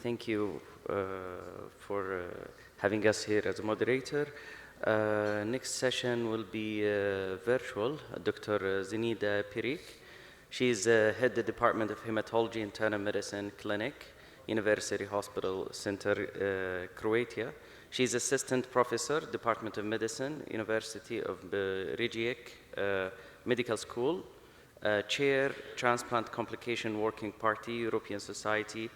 Thank you for having us here as a moderator. Next session will be virtual. Dr. Zinaida Perić. She's head the Department of Hematology Internal Medicine Clinic, University Hospital Center, Croatia. She's assistant professor, Department of Medicine, University of Rijeka Medical School, chair, Transplant Complication Working Party, European Society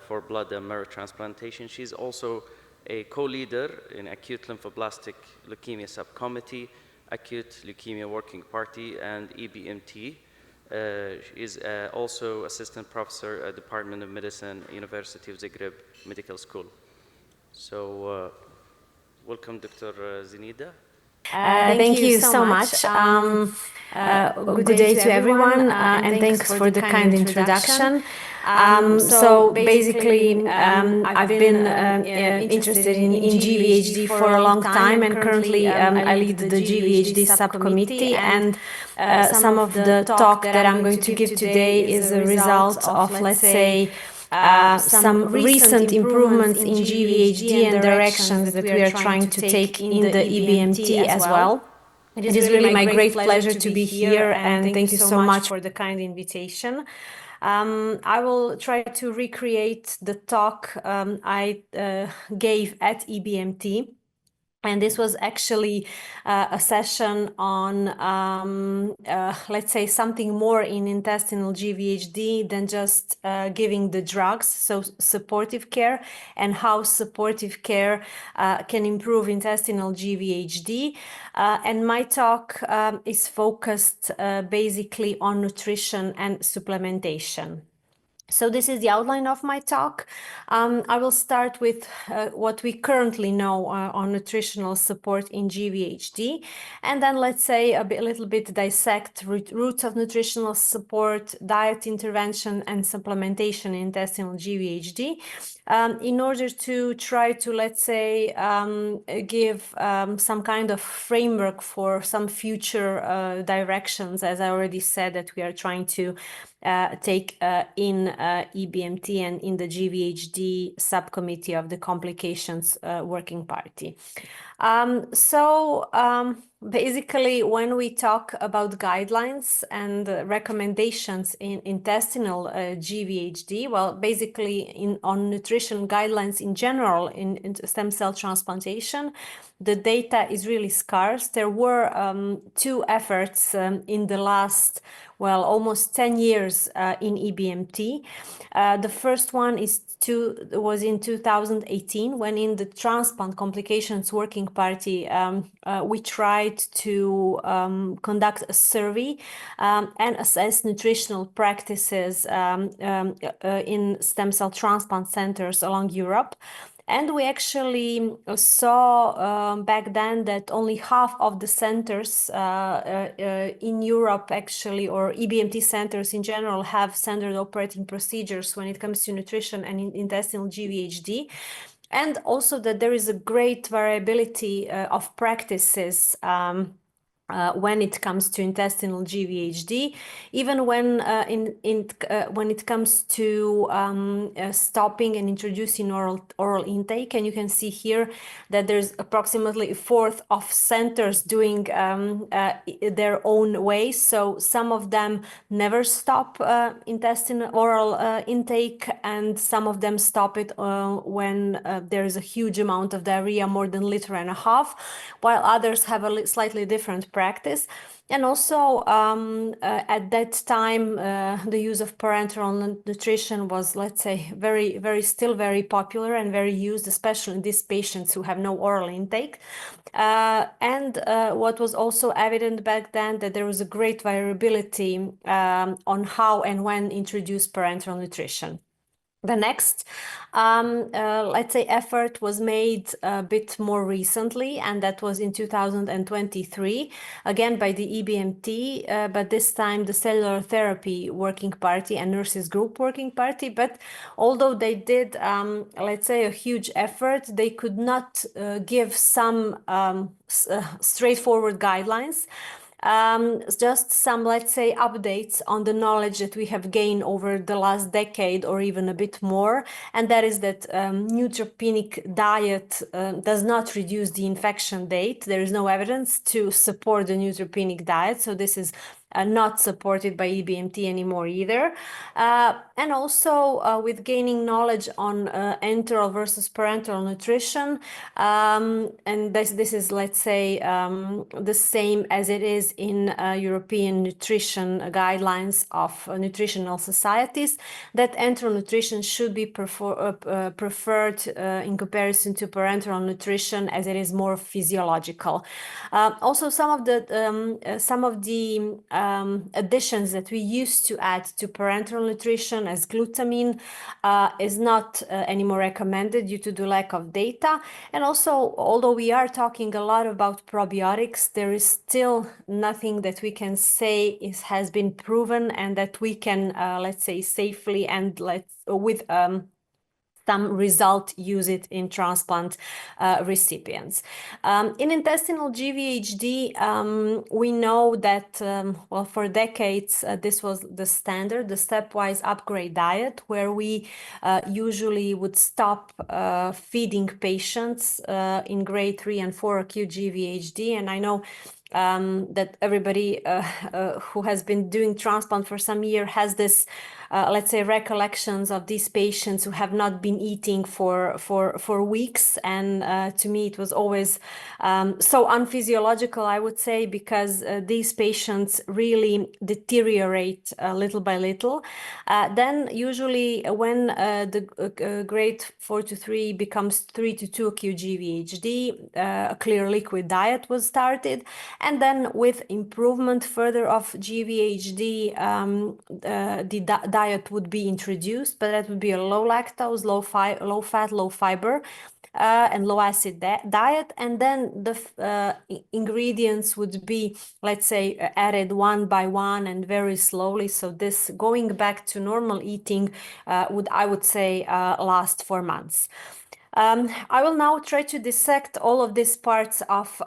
for Blood and Marrow Transplantation. She's also a co-leader in Acute Lymphoblastic Leukemia Subcommittee, Acute Leukemia Working Party, and EBMT. She is also assistant professor at Department of Medicine, University of Zagreb Medical School. So, welcome, Dr. Zinaida. Thank you so much. Good day to everyone, and thanks for the kind introduction. So basically, I've been interested in GVHD for a long time, and currently I lead the GVHD subcommittee, and some of the talk that I'm going to give today is a result of, let's say, some recent improvements in GVHD and directions that we are trying to take in the EBMT as well. It is really my great pleasure to be here, and thank you so much for the kind invitation. I will try to recreate the talk I gave at EBMT. And this was actually a session on, let's say, something more in intestinal GVHD than just giving the drugs, so supportive care, and how supportive care can improve intestinal GVHD. And my talk is focused basically on nutrition and supplementation. So this is the outline of my talk. I will start with what we currently know on nutritional support in GVHD, and then let's say a little bit dissect routes of nutritional support, diet intervention, and supplementation in intestinal GVHD, in order to try to, let's say, give some kind of framework for some future directions, as I already said, that we are trying to take in EBMT and in the GVHD subcommittee of the Complications Working Party. Basically, when we talk about guidelines and recommendations in intestinal GVHD, well, basically on nutrition guidelines in general in stem cell transplantation, the data is really scarce. There were two efforts in the last, well, almost 10 years in EBMT. The first one was in 2018, when in the Transplant Complications Working Party, we tried to conduct a survey and assess nutritional practices in stem cell transplant centers along Europe. And we actually saw back then that only half of the centers in Europe actually, or EBMT centers in general, have standard operating procedures when it comes to nutrition and intestinal GVHD. And also that there is a great variability of practices when it comes to intestinal GVHD, even when it comes to stopping and introducing oral intake. And you can see here that there's approximately a fourth of centers doing their own way. So some of them never stop intestinal oral intake, and some of them stop it when there is a huge amount of diarrhea, more than 1.5 liters, while others have a slightly different practice. And also at that time, the use of parenteral nutrition was, let's say, still very popular and very used, especially in these patients who have no oral intake. And what was also evident back then, that there was a great variability on how and when introduce parenteral nutrition. The next, let's say, effort was made a bit more recently, and that was in 2023, again by the EBMT, but this time the Cellular Therapy Working Party and Nurses Group Working Party. But although they did, let's say, a huge effort, they could not give some straightforward guidelines. Just some, let's say, updates on the knowledge that we have gained over the last decade or even a bit more, and that is that neutropenic diet does not reduce the infection date. There is no evidence to support the neutropenic diet, so this is not supported by EBMT anymore either. And also with gaining knowledge on enteral versus parenteral nutrition, and this is, let's say, the same as it is in European nutrition guidelines of nutritional societies, that enteral nutrition should be preferred in comparison to parenteral nutrition, as it is more physiological. Also, some of the additions that we used to add to parenteral nutrition, as glutamine, is not anymore recommended due to the lack of data. And also, although we are talking a lot about probiotics, there is still nothing that we can say has been proven and that we can, let's say, safely and with some result use it in transplant recipients. In intestinal GVHD, we know that, well, for decades, this was the standard, the stepwise upgrade diet, where we usually would stop feeding patients in grade 3 and 4 acute GVHD. And I know that everybody who has been doing transplant for some year has this, let's say, recollections of these patients who have not been eating for weeks. And to me, it was always so unphysiological, I would say, because these patients really deteriorate little by little. Then usually when the grade 4 to 3 becomes 3 to 2 acute GVHD, a clear liquid diet was started. And then with improvement further of GVHD, the diet would be introduced, but that would be a low lactose, low fat, low fiber, and low acid diet. And then the ingredients would be, let's say, added one by one and very slowly. So this going back to normal eating I would say, last 4 months. I will now try to dissect all of these parts of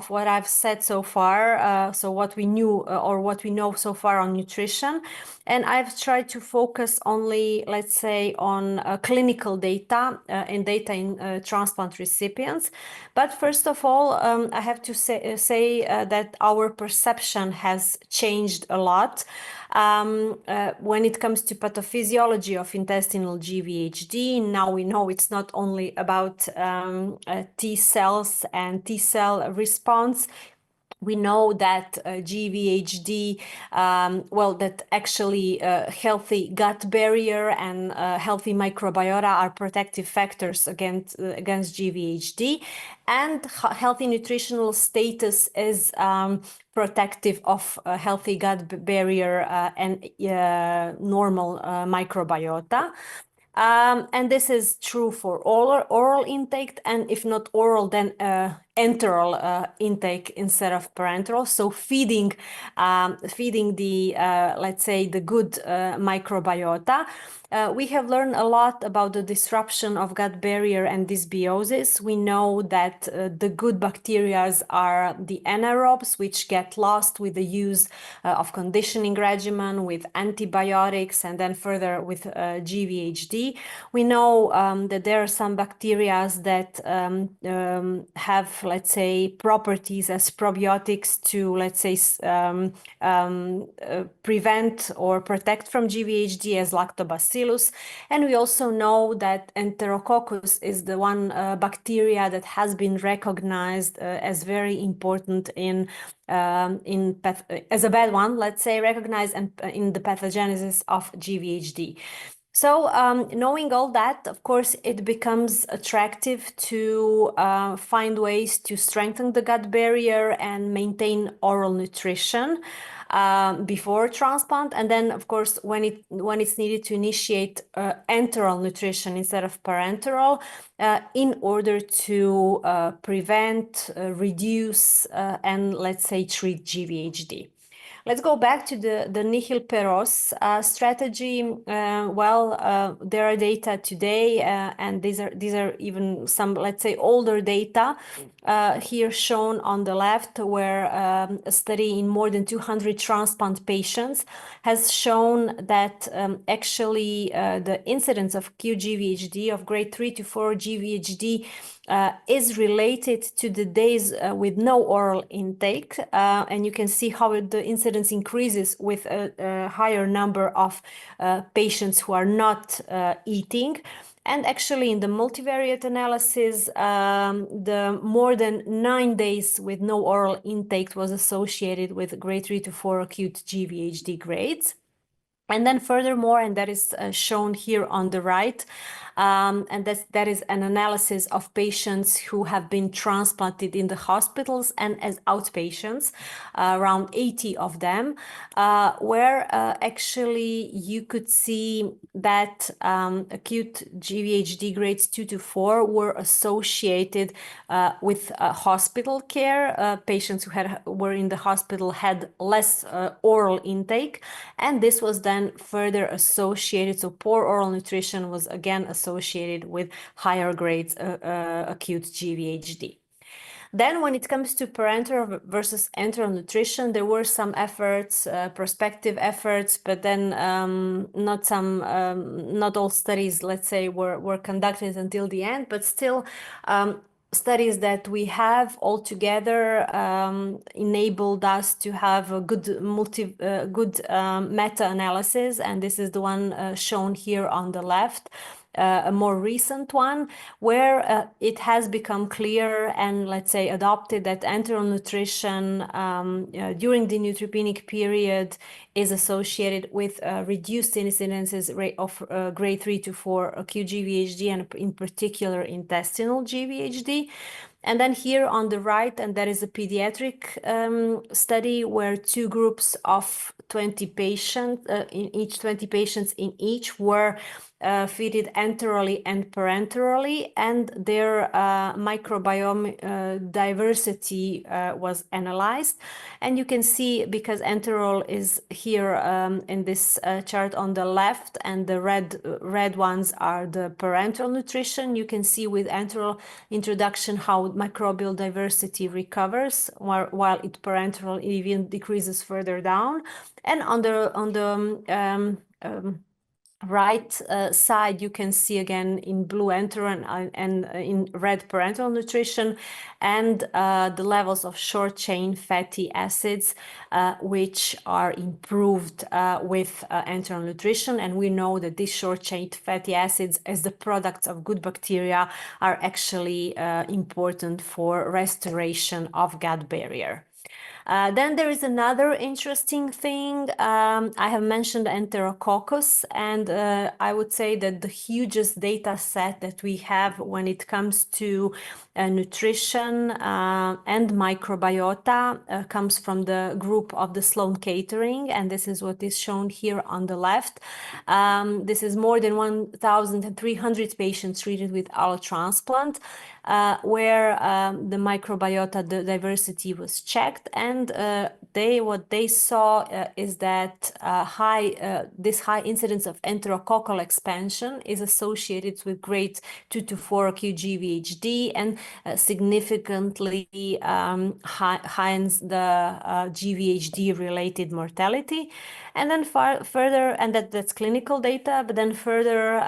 what I've said so far, so what we knew or what we know so far on nutrition. And I've tried to focus only, let's say, on clinical data and data in transplant recipients. But first of all, I have to say that our perception has changed a lot. When it comes to pathophysiology of intestinal GVHD, now we know it's not only about T cells and T cell response. We know that GVHD, well, that actually healthy gut barrier and healthy microbiota are protective factors against GVHD, and healthy nutritional status is protective of healthy gut barrier and normal microbiota. And this is true for oral intake, and if not oral, then enteral intake instead of parenteral. So feeding the, let's say, the good microbiota. We have learned a lot about the disruption of gut barrier and dysbiosis. We know that the good bacteria are the anaerobes, which get lost with the use of conditioning regimen, with antibiotics, and then further with GVHD. We know that there are some bacteria that have, let's say, properties as probiotics to, let's say, prevent or protect from GVHD, as lactobacillus. And we also know that Enterococcus is the one bacteria that has been recognized as very important as a bad one, let's say, recognized in the pathogenesis of GVHD. So knowing all that, of course, it becomes attractive to find ways to strengthen the gut barrier and maintain oral nutrition before transplant. And then, of course, when it's needed to initiate enteral nutrition instead of parenteral, in order to prevent, reduce, and, let's say, treat GVHD. Let's go back to the nihil peros strategy. There are data today, and these are even some, let's say, older data here shown on the left, where a study in more than 200 transplant patients has shown that actually the incidence of QGVHD, of grade 3 to 4 GVHD, is related to the days with no oral intake, and you can see how the incidence increases with a higher number of patients who are not eating. And actually, in the multivariate analysis, the more than 9 days with no oral intake was associated with grade 3 to 4 acute GVHD grades. And then furthermore, and that is shown here on the right, and that is an analysis of patients who have been transplanted in the hospitals and as outpatients, around 80 of them, where actually you could see that acute GVHD grades 2 to 4 were associated with hospital care. Patients who were in the hospital had less oral intake, and this was then further associated. So poor oral nutrition was again associated with higher grades acute GVHD. Then when it comes to parenteral versus enteral nutrition, there were some efforts, prospective efforts, but then not all studies, let's say, were conducted until the end, but still studies that we have altogether enabled us to have a good meta-analysis, and this is the one shown here on the left. A more recent one, where it has become clear and, let's say, adopted that enteral nutrition during the neutropenic period is associated with reduced incidences rate of grade 3 to 4 acute GVHD, and in particular intestinal GVHD. And then here on the right, and that is a pediatric study where two groups of 20 patients, in each were fed enterally and parenterally, and their microbiome diversity was analyzed. And you can see, because enteral is here in this chart on the left, and the red ones are the parenteral nutrition, you can see with enteral introduction how microbial diversity recovers, while it parenteral even decreases further down. And on the right side, you can see again in blue enteral and in red parenteral nutrition, and the levels of short chain fatty acids, which are improved with enteral nutrition. And we know that these short chain fatty acids, as the products of good bacteria, are actually important for restoration of gut barrier. Then there is another interesting thing. I have mentioned Enterococcus, and I would say that the hugest data set that we have when it comes to nutrition and microbiota comes from the group of the Sloan Kettering, and this is what is shown here on the left. This is more than 1,300 patients treated with allotransplant, where the microbiota diversity was checked, and what they saw is that this high incidence of enterococcal expansion is associated with grade 2 to 4 acute GVHD, and significantly heightens the GVHD-related mortality. And then further, and that's clinical data, but then further,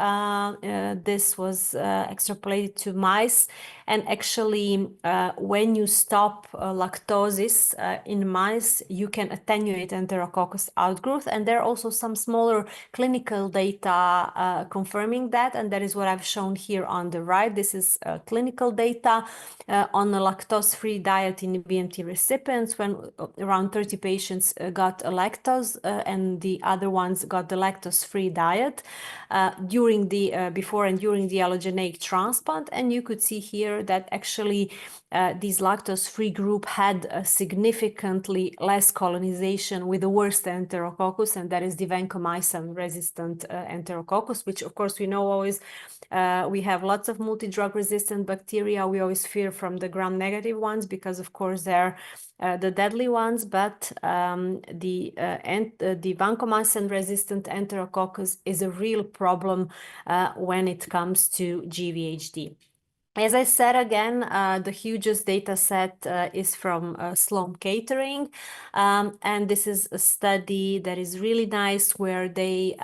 this was extrapolated to mice. And actually, when you stop lactosis in mice, you can attenuate Enterococcus outgrowth. And there are also some smaller clinical data confirming that. And that is what I've shown here on the right. This is clinical data on a lactose-free diet in EBMT recipients, when around 30 patients got a lactose and the other ones got the lactose-free diet during the before and during the allogeneic transplant. And you could see here that actually this lactose-free group had a significant significantly less colonization with the worst enterococcus, and that is the vancomycin-resistant enterococcus, which of course we know always we have lots of multi-drug resistant bacteria. We always fear from the gram-negative ones because of course they're the deadly ones, but the vancomycin-resistant enterococcus is a real problem when it comes to GVHD. As I said again, the hugest data set is from Sloan Kettering, and this is a study that is really nice where they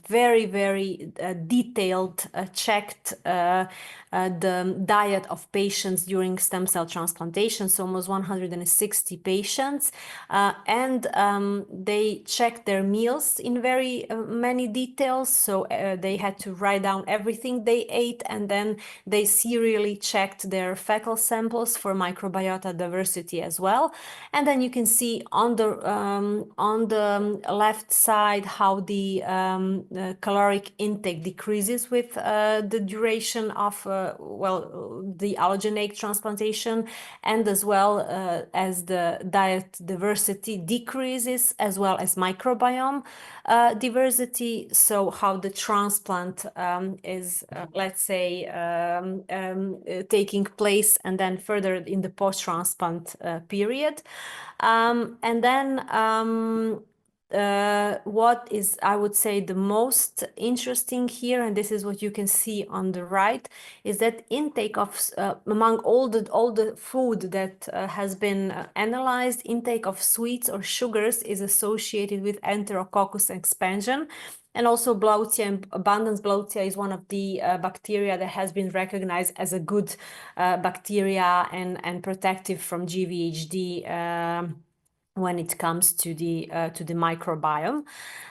very detailed checked the diet of patients during stem cell transplantation, so almost 160 patients, and they checked their meals in very many details, so they had to write down everything they ate, and then they serially checked their fecal samples for microbiota diversity as well. And then you can see on the left side how the caloric intake decreases with the duration of the allogeneic transplantation, and as well as the diet diversity decreases, as well as microbiome diversity. So how the transplant is, let's say, taking place, and then further in the post-transplant period. And then what is, I would say, the most interesting here, and this is what you can see on the right, is that intake of among all the food that has been analyzed, intake of sweets or sugars is associated with enterococcus expansion. And also Blautia, and abundance Blautia is one of the bacteria that has been recognized as a good bacteria and protective from GVHD when it comes to the microbiome.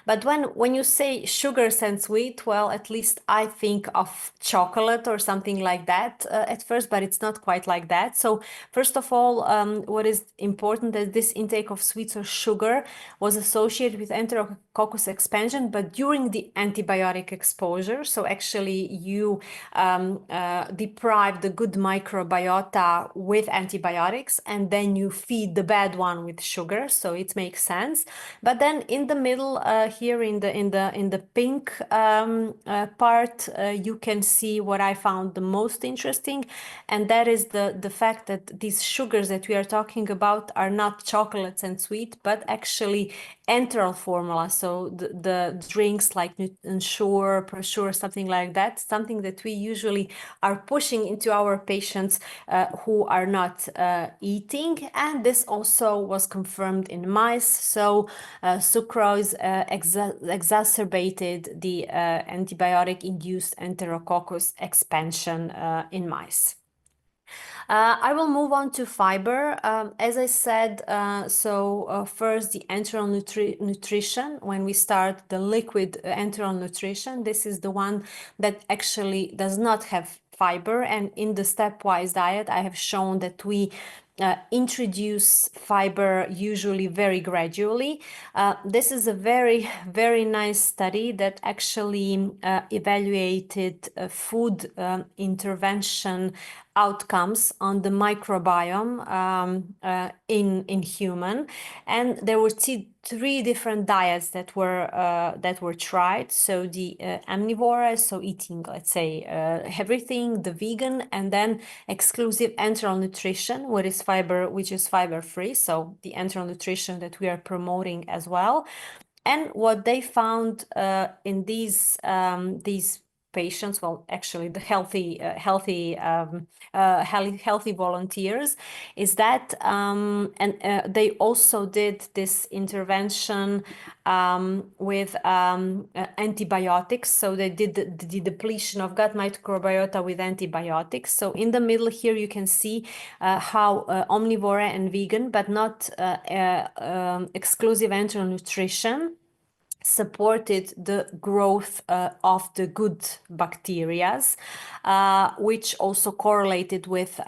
But when you say sugars and sweet, well, at least I think of chocolate or something like that at first, but it's not quite like that. So first of all, what is important is this intake of sweets or sugar was associated with enterococcus expansion, but during the antibiotic exposure. So actually you deprive the good microbiota with antibiotics, and then you feed the bad one with sugar. So it makes sense. But then in the middle here in the pink part, you can see what I found the most interesting, and that is the fact that these sugars that we are talking about are not chocolates and sweet, but actually enteral formula. So the drinks like Ensure, Prosure, something like that, something that we usually are pushing into our patients who are not eating. And this also was confirmed in mice. So sucrose exacerbated the antibiotic-induced enterococcus expansion in mice. I will move on to fiber. As I said, first the enteral nutrition. When we start the liquid enteral nutrition, this is the one that actually does not have fiber. And in the stepwise diet, I have shown that we introduce fiber usually very gradually. This is a very nice study that actually evaluated food intervention outcomes on the microbiome in human, and there were three different diets that were tried. So the omnivore, so eating, let's say, everything, the vegan, and then exclusive enteral nutrition, which is fiber free. So the enteral nutrition that we are promoting as well. And what they found in these patients, well, actually the healthy volunteers, is that they also did this intervention with antibiotics. So they did the depletion of gut microbiota with antibiotics. So in the middle here you can see how omnivore and vegan, but not exclusive enteral nutrition, supported the growth of the good bacteria, which also correlated with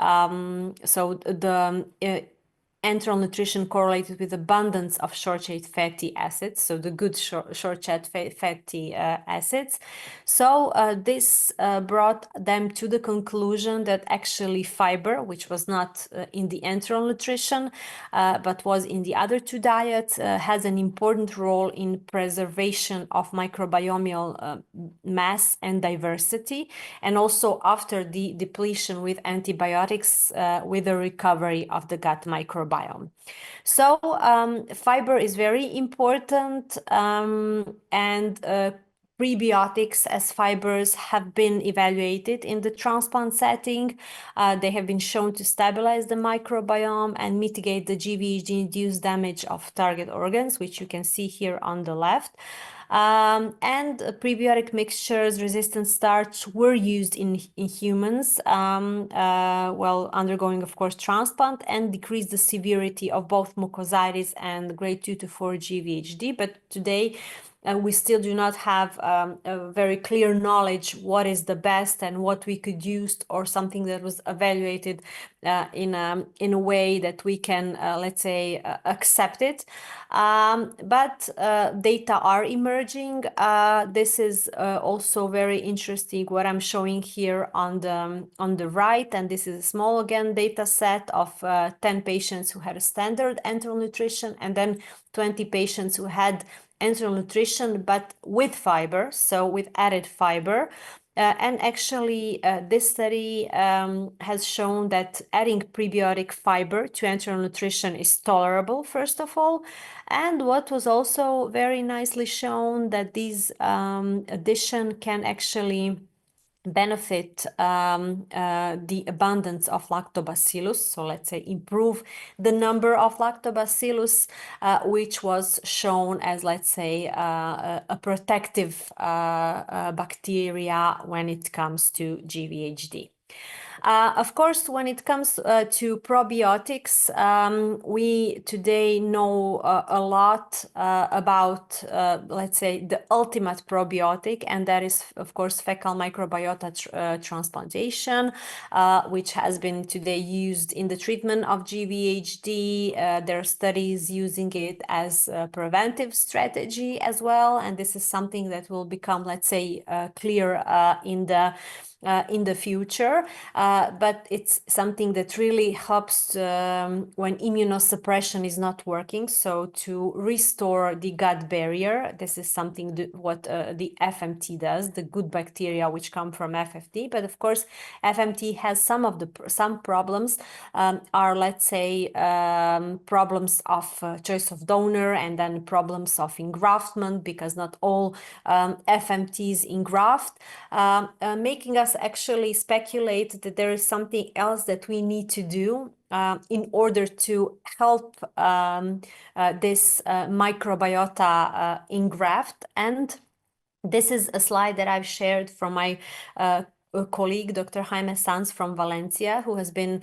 enteral nutrition correlated with abundance of short-chain fatty acids, so the good short-chain fatty acids. So this brought them to the conclusion that actually fiber, which was not in the enteral nutrition, but was in the other two diets, has an important role in preservation of microbiome mass and diversity, and also after the depletion with antibiotics with the recovery of the gut microbiome. So fiber is very important, and prebiotics as fibers have been evaluated in the transplant setting. They have been shown to stabilize the microbiome and mitigate the GVHD-induced damage of target organs, which you can see here on the left. And prebiotic mixtures, resistant starch were used in humans while undergoing, of course, transplant, and decreased the severity of both mucositis and grade 2 to 4 GVHD. But today, we still do not have a very clear knowledge what is the best and what we could use, or something that was evaluated in a way that we can, let's say, accept it. But data are emerging. This is also very interesting, what I'm showing here on the right, and this is a small, again, data set of 10 patients who had a standard enteral nutrition, and then 20 patients who had enteral nutrition but with fiber, so with added fiber. And actually, this study has shown that adding prebiotic fiber to enteral nutrition is tolerable, first of all. And what was also very nicely shown, that this addition can actually benefit the abundance of lactobacillus, so let's say improve the number of lactobacillus, which was shown as, let's say, a protective bacteria when it comes to GVHD. Of course, when it comes to probiotics, we today know a lot about, let's say, the ultimate probiotic, and that is, of course, fecal microbiota transplantation, which has been today used in the treatment of GVHD. There are studies using it as a preventive strategy as well, and this is something that will become, let's say, clear in the future, but it's something that really helps when immunosuppression is not working. So to restore the gut barrier, this is something what the FMT does, the good bacteria which come from FFT. But of course, FMT has some problems, are, let's say, problems of choice of donor, and then problems of engraftment, because not all FMTs engraft, making us actually speculate that there is something else that we need to do in order to help this microbiota engraft. And this is a slide that I've shared from my colleague, Dr. Jaime Sanz from Valencia, who has been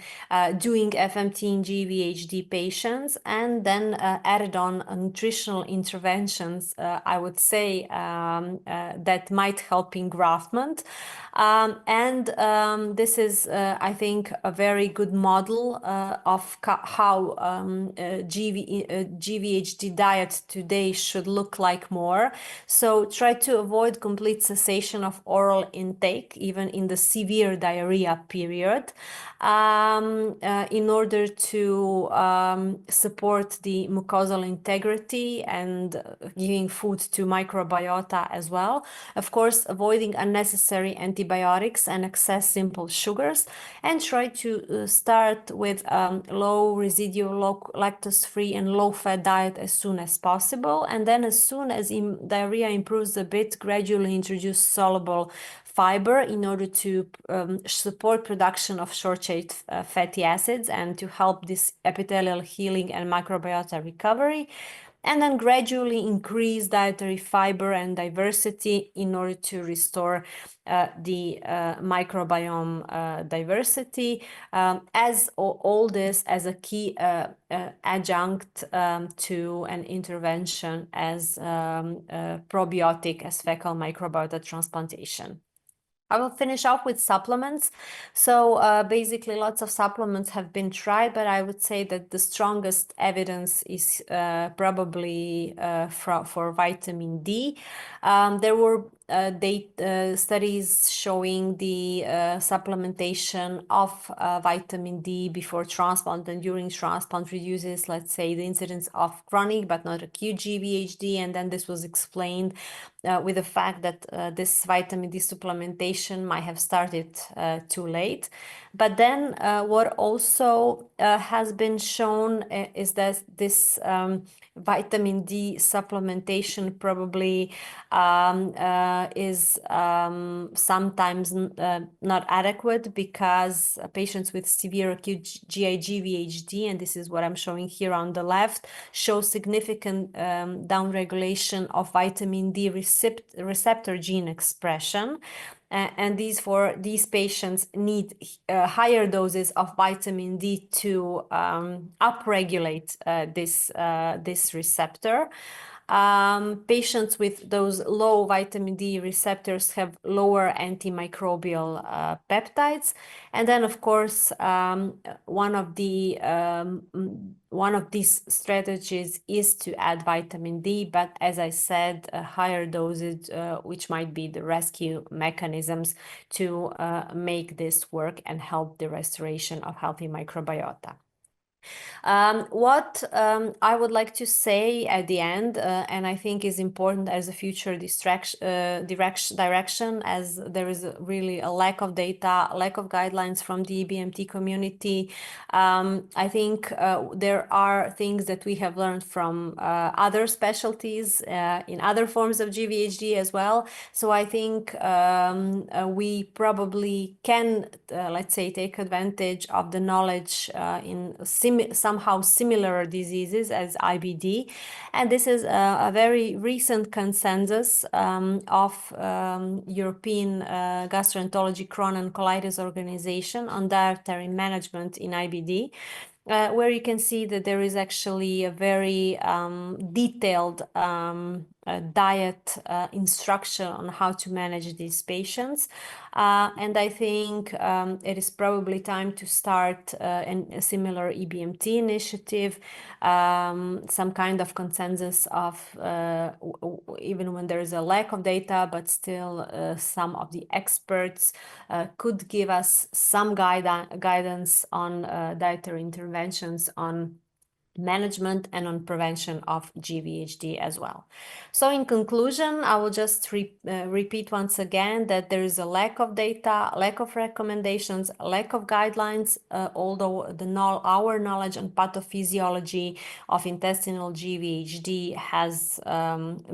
doing FMT in GVHD patients, and then added on nutritional interventions, I would say, that might help engraftment. This is, I think, a very good model of how GVHD diet today should look like more. So try to avoid complete cessation of oral intake, even in the severe diarrhea period, in order to support the mucosal integrity and giving food to microbiota as well. Of course, avoiding unnecessary antibiotics and excess simple sugars, and try to start with low residual, low lactose-free and low-fat diet as soon as possible. And then as soon as diarrhea improves a bit, gradually introduce soluble fiber in order to support production of short-chain fatty acids and to help this epithelial healing and microbiota recovery. And then gradually increase dietary fiber and diversity in order to restore the microbiome diversity, as all this as a key adjunct to an intervention as probiotic as fecal microbiota transplantation. I will finish off with supplements. So basically, lots of supplements have been tried, but I would say that the strongest evidence is probably for vitamin D. There were studies showing the supplementation of vitamin D before transplant and during transplant reduces, let's say, the incidence of chronic but not acute GVHD. And then this was explained with the fact that this vitamin D supplementation might have started too late. But then what also has been shown is that this vitamin D supplementation probably is sometimes not adequate because patients with severe acute GVHD, and this is what I'm showing here on the left, show significant downregulation of vitamin D receptor gene expression. And for these patients need higher doses of vitamin D to upregulate this receptor. Patients with those low vitamin D receptors have lower antimicrobial peptides. And then, of course, one of these strategies is to add vitamin D, but as I said, a higher dosage, which might be the rescue mechanisms to make this work and help the restoration of healthy microbiota. What I would like to say at the end, and I think is important as a future direction, as there is really a lack of data, lack of guidelines from the EBMT community. I think there are things that we have learned from other specialties in other forms of GVHD as well. So I think we probably can, let's say, take advantage of the knowledge in somehow similar diseases as IBD. And this is a very recent consensus of European Gastroenterology Crohn and Colitis Organization on dietary management in IBD. Where you can see that there is actually a very detailed diet instruction on how to manage these patients. And I think it is probably time to start a similar EBMT initiative, some kind of consensus of, even when there is a lack of data, but still some of the experts could give us some guidance on dietary interventions on management and on prevention of GVHD as well. So in conclusion, I will just repeat once again that there is a lack of data, lack of recommendations, lack of guidelines, although our knowledge on pathophysiology of intestinal GVHD has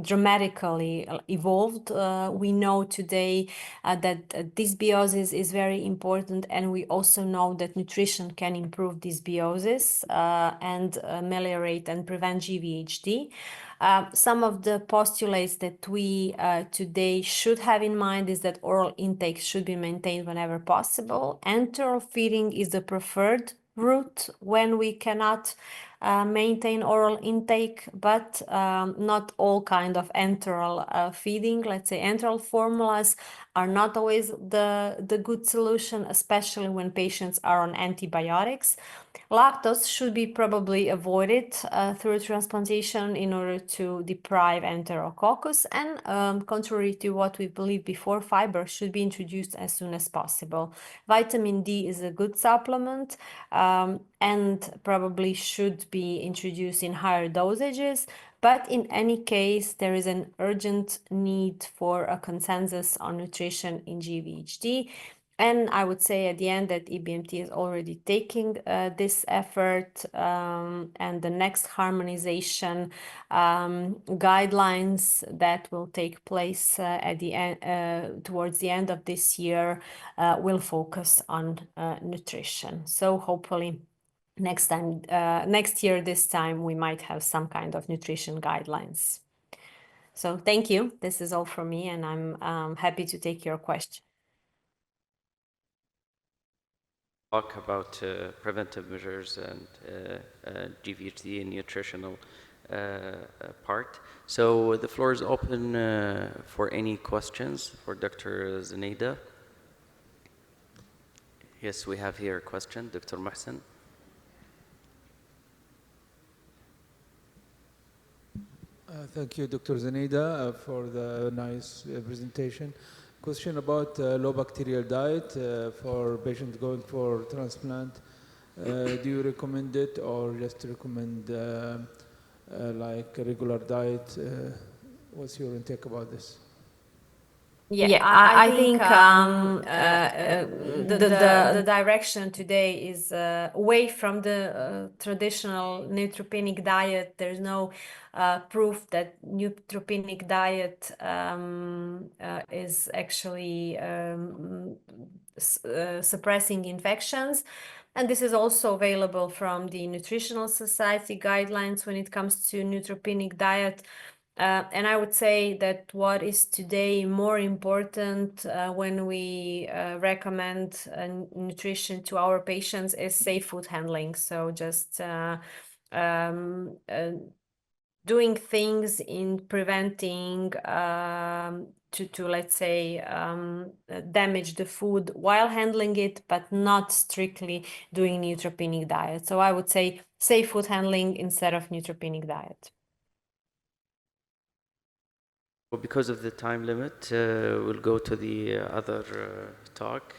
dramatically evolved. We know today that dysbiosis is very important, and we also know that nutrition can improve dysbiosis and ameliorate and prevent GVHD. Some of the postulates that we today should have in mind is that oral intake should be maintained whenever possible. Enteral feeding is the preferred route when we cannot maintain oral intake, but not all kind of enteral feeding. Let's say enteral formulas are not always the good solution, especially when patients are on antibiotics. Lactose should be probably avoided through transplantation in order to deprive enterococcus, and contrary to what we believed before, fiber should be introduced as soon as possible. Vitamin D is a good supplement and probably should be introduced in higher dosages, but in any case, there is an urgent need for a consensus on nutrition in GVHD. And I would say at the end that EBMT is already taking this effort, and the next harmonization guidelines that will take place at the end, towards the end of this year, will focus on nutrition. So hopefully next year, this time, we might have some kind of nutrition guidelines. So thank you. This is all from me, and I'm happy to take your question. Talk about preventive measures and GVHD and nutritional part. So the floor is open for any questions for Dr. Zinaida. Yes, we have here a question, Dr. Mohsen. Thank you, Dr. Zinaida, for the nice presentation. Question about low bacterial diet for patients going for transplant. Do you recommend it or just recommend like a regular diet? What's your intake about this? Yeah, I think the direction today is away from the traditional neutropenic diet. There's no proof that neutropenic diet is actually suppressing infections. And this is also available from the Nutritional Society guidelines when it comes to neutropenic diet. And I would say that what is today more important when we recommend nutrition to our patients is safe food handling. So just doing things in preventing to let's say damage the food while handling it, but not strictly doing neutropenic diet. So I would say safe food handling instead of neutropenic diet. Because of the time limit, we'll go to the other talk.